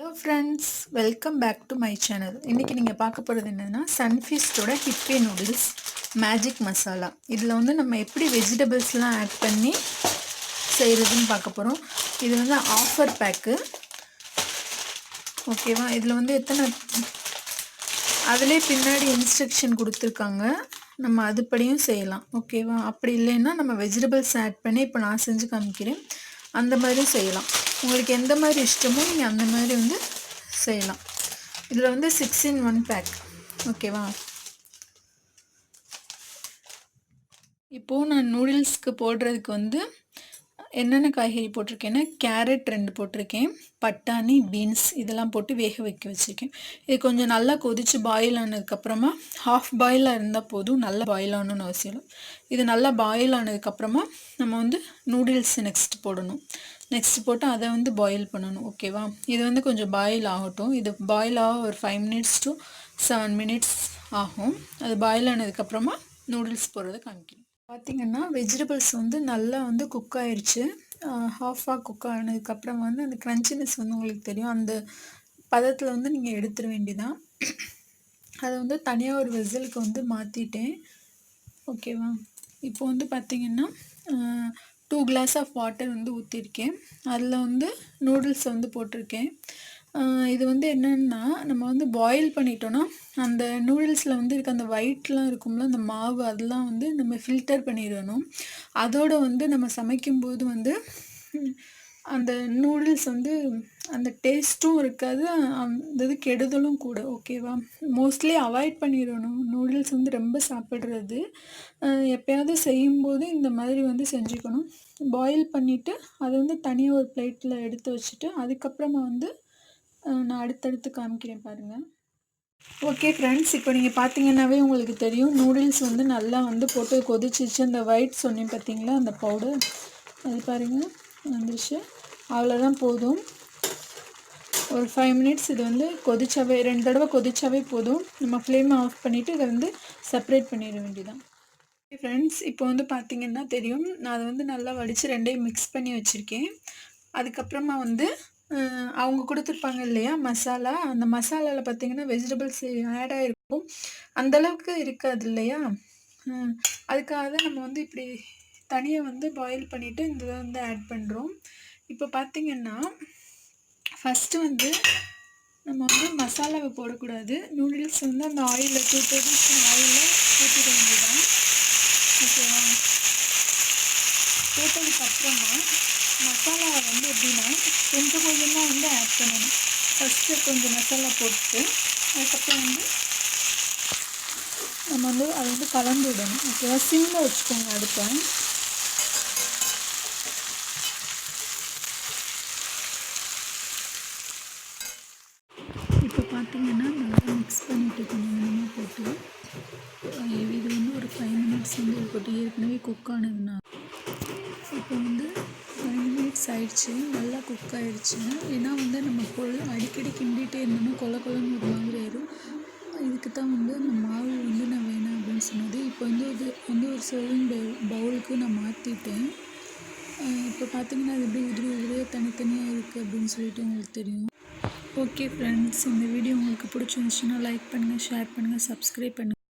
Hello friends, welcome back to my channel. இன்னைக்கு நீங்க பார்க்க போறது என்னன்னா சன்ஃபீஸ்டோட ஹிப்பே நூடுல்ஸ் மேஜிக் மசாலா. இதுல வந்து நம்ம எப்படி வெஜிடபிள்ஸ்லாம் ஆட் பண்ணி செய்யறதுன்னு பார்க்க போறோம். இது வந்து ஆஃபர் பேக்கு. ஓகேவா? இதுல வந்து அதிலே பின்னாடி இன்ஸ்ட்ரக்ஷன் கொடுத்துருக்காங்க. நம்ம அதுபடியும் செய்யலாம். ஓகேவா? அப்படி இல்லைன்னா நம்ம வெஜிடபிள்ஸ் ஆட் பண்ணி இப்போ நான் செஞ்சு காமிக்கிறேன். அந்த மாதிரியும் செய்யலாம். உங்களுக்கு எந்த மாதிரி இஷ்டமோ நீங்கள் அந்த மாதிரி வந்து செய்யலாம். இதில் வந்து 6 in 1 பேக். ஓகேவா? இப்போது நான் நூடுல்ஸ்க்கு போடுறதுக்கு வந்து என்னென்ன காய்கறி போட்டிருக்கேன்னா கேரட் 2 போட்டிருக்கேன், பட்டாணி, பீன்ஸ் இதெல்லாம் போட்டு வேக வைக்க வச்சுருக்கேன். இது கொஞ்சம் நல்லா கொதித்து பாயில் ஆனதுக்கப்புறமா ஹாஃப் பாயிலாக இருந்தால் போதும், நல்லா பாயில் ஆகணும்னு அவசியம் இல்லை. இது நல்லா பாயில் ஆனதுக்கப்புறமா நம்ம வந்து நூடுல்ஸ் நெக்ஸ்ட் போடணும். நெக்ஸ்ட் போட்டு அதை வந்து பாயில் பண்ணணும். ஓகேவா? இது வந்து கொஞ்சம் பாயில் ஆகட்டும். இது பாயில் ஆக ஒரு 5 minutes to 7 minutes ஆகும். அது பாயில் ஆனதுக்கப்புறமா நூடுல்ஸ் போடுறத காமிக்கணும். பார்த்திங்கன்னா வெஜிடபிள்ஸ் வந்து நல்லா வந்து குக் ஆயிடுச்சு. ஹாஃபாக குக் ஆனதுக்கப்புறம் வந்து அந்த க்ரன்ச்சினஸ் வந்து உங்களுக்கு தெரியும். அந்த பதத்தில் வந்து நீங்கள் எடுத்துட வேண்டியதான். அதை வந்து தனியாக ஒரு வெசலுக்கு வந்து மாற்றிட்டேன். ஓகேவா? இப்போ வந்து பார்த்திங்கன்னா 2 glass ஆஃப் வாட்டர் வந்து ஊற்றிருக்கேன். அதில் வந்து நூடுல்ஸை வந்து போட்டிருக்கேன். இது வந்து என்னென்னா நம்ம வந்து பாயில் பண்ணிட்டோன்னா அந்த நூடுல்ஸில் வந்து இருக்க அந்த ஒயிட்லாம் இருக்கும்ல, அந்த மாவு அதெல்லாம் வந்து நம்ம ஃபில்டர் பண்ணிடணும். அதோடு வந்து நம்ம சமைக்கும்போது வந்து அந்த நூடுல்ஸ் வந்து அந்த டேஸ்ட்டும் இருக்காது, அந்த இது கெடுதலும் கூட. ஓகேவா? மோஸ்ட்லி அவாய்ட் பண்ணிடணும் நூடுல்ஸ் வந்து ரொம்ப சாப்பிட்றது. எப்போயாவது செய்யும்போது இந்த மாதிரி வந்து செஞ்சுக்கணும். பாயில் பண்ணிவிட்டு அதை வந்து தனியாக ஒரு பிளேட்டில் எடுத்து வச்சுட்டு அதுக்கப்புறமா வந்து நான் அடுத்தடுத்து காமிக்கிறேன் பாருங்கள். ஓகே ஃப்ரெண்ட்ஸ், இப்போ நீங்கள் பார்த்தீங்கன்னாவே உங்களுக்கு தெரியும் நூடுல்ஸ் வந்து நல்லா வந்து போட்டு கொதிச்சிச்சு. அந்த ஒயிட் சொன்னேன் பார்த்தீங்களா, அந்த பவுடர் அது பாருங்கள் வந்துருச்சு. அவ்வளோதான், போதும். ஒரு 5 minutes இது வந்து கொதிச்சாவே 2 தடவை கொதிச்சாவே போதும். நம்ம ஃப்ளேமை ஆஃப் பண்ணிவிட்டு இதை வந்து செப்பரேட் பண்ணிட வேண்டியதான். ஓகே ஃப்ரெண்ட்ஸ், இப்போ வந்து பார்த்தீங்கன்னா தெரியும் நான் அதை வந்து நல்லா வடித்து ரெண்டையும் மிக்ஸ் பண்ணி வச்சுருக்கேன். அதுக்கப்புறமா வந்து அவங்க கொடுத்துருப்பாங்க இல்லையா மசாலா, அந்த மசாலாவில் பார்த்திங்கன்னா வெஜிடபிள்ஸ் ஆட் ஆகிருக்கும், அந்தளவுக்கு இருக்காது இல்லையா. அதுக்காக தான் நம்ம வந்து இப்படி தனியாக வந்து பாயில் பண்ணிவிட்டு இந்த இதை வந்து ஆட் பண்ணுறோம். இப்போ பார்த்திங்கன்னா ஃபஸ்ட்டு வந்து நம்ம வந்து மசாலாவை போடக்கூடாது. நூடுல்ஸ் வந்து அந்த ஆயிலில் 2 tablespoon ஆயிலில் ஊற்றிட வேண்டியதான். ஓகேவா? போட்டதுக்கப்புறமா மசாலாவை வந்து எப்படின்னா கொஞ்சம் கொஞ்சமாக வந்து ஆட் பண்ணணும். ஃபஸ்ட்டு கொஞ்சம் மசாலா போட்டு அதுக்கப்புறம் வந்து நம்ம வந்து அதை வந்து கலந்து விடணும். ஓகேவா? சிம்மில் வச்சுக்கோங்க அடுப்பை. இப்போ பார்த்திங்கன்னா நல்லா மிக்ஸ் பண்ணிவிட்டு கொஞ்சம் கொஞ்சமாக போட்டு இது வந்து ஒரு 5 minutes வந்து போட்டு ஏற்கனவே குக் ஆனதுன்னா இப்போ வந்து 5 minutes ஆயிடுச்சு, நல்லா குக் ஆகிடுச்சு. ஏன்னா வந்து நம்ம அடிக்கடி கிண்டிகிட்டே இருந்தோம்னா கொலன்னு ஒரு மாதிரி ஆயிடும். இதுக்கு தான் வந்து அந்த மாவு வந்து நான் வேணாம் அப்படின்னு சொன்னது. இப்போ வந்து இது வந்து ஒரு சர்விங் பவுலுக்கு நான் மாற்றிட்டேன். இப்போ பார்த்திங்கன்னா அது எப்படி உதிரியாக தனித்தனியாக இருக்குது அப்படின்னு சொல்லிட்டு உங்களுக்கு தெரியும். ஓகே ஃப்ரெண்ட்ஸ், இந்த வீடியோ உங்களுக்கு பிடிச்சிருந்துச்சுன்னா லைக் பண்ணுங்கள், ஷேர் பண்ணுங்கள், சப்ஸ்கிரைப் பண்ணுங்கள்.